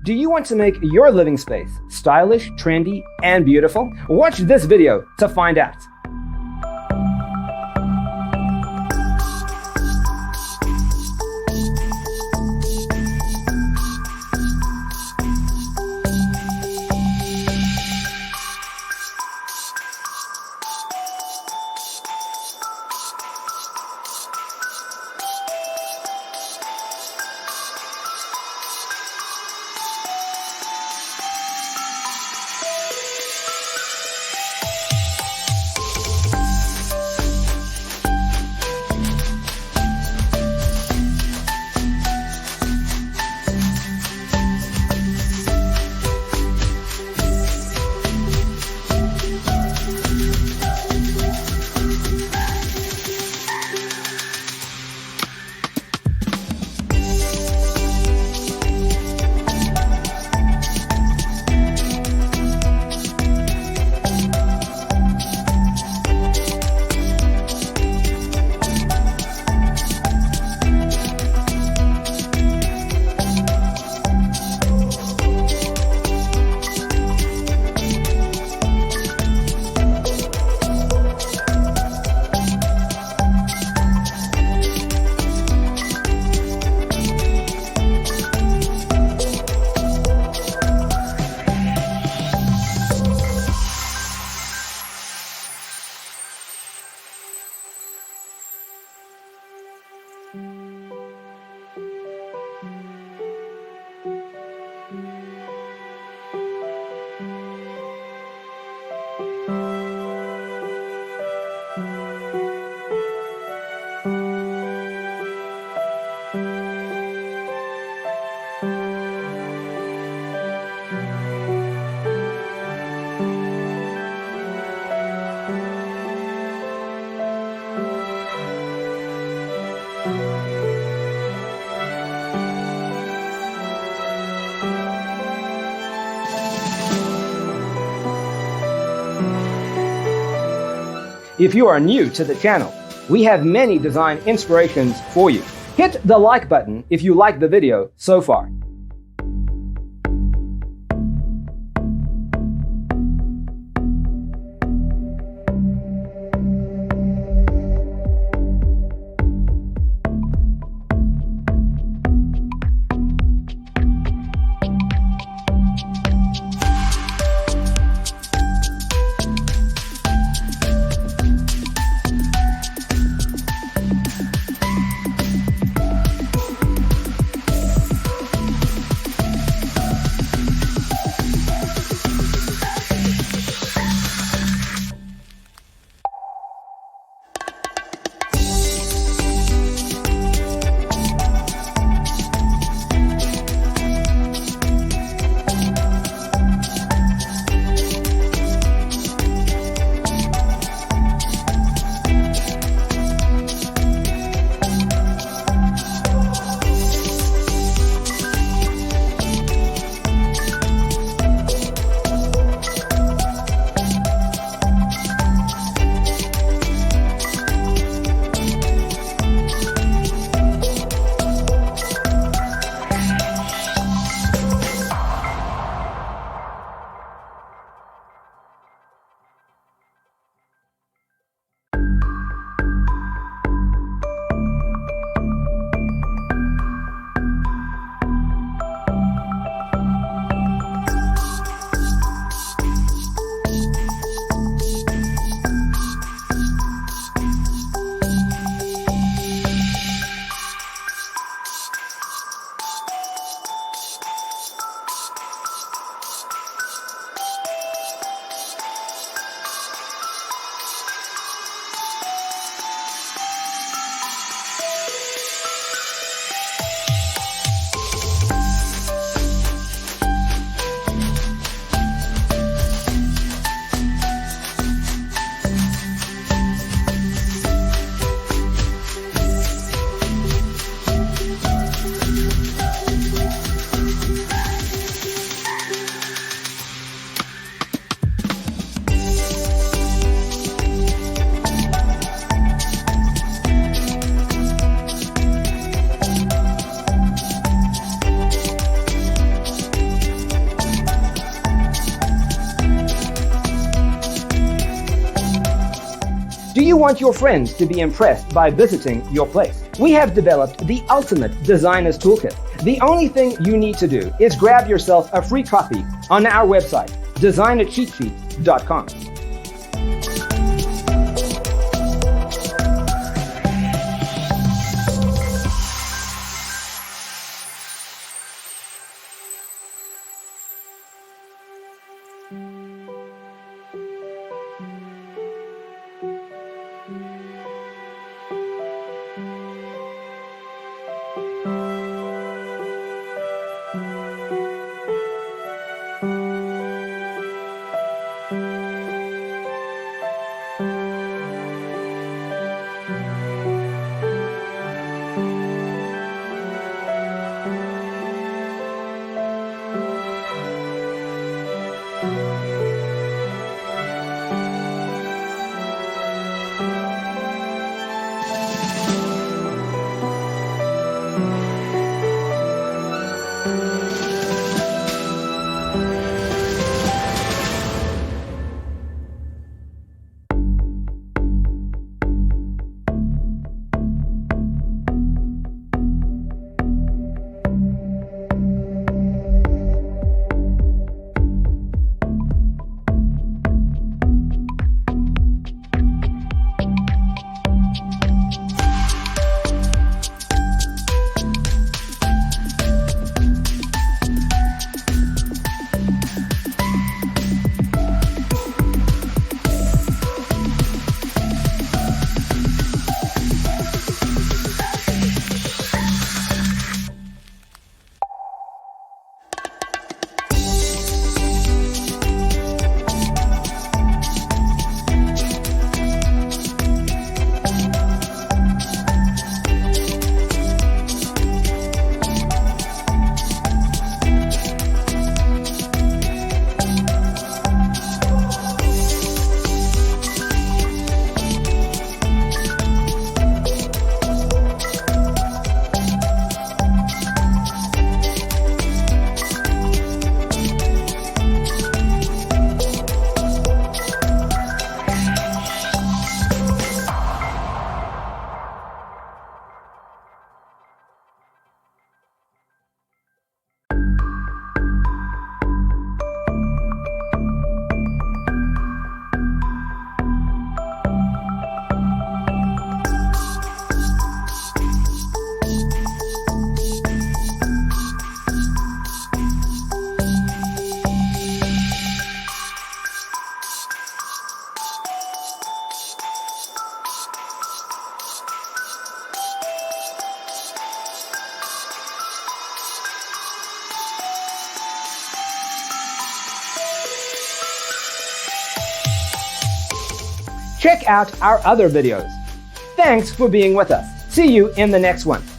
Do you want to make your living space stylish, trendy, and beautiful? Watch this video to find out. If you are new to the channel, we have many design inspirations for you. Hit the like button if you like the video so far. Do you want your friends to be impressed by visiting your place? We have developed the ultimate designer's toolkit. The only thing you need to do is grab yourself a free copy on our website, designercheatsheet.com. Check out our other videos. Thanks for being with us. See you in the next one.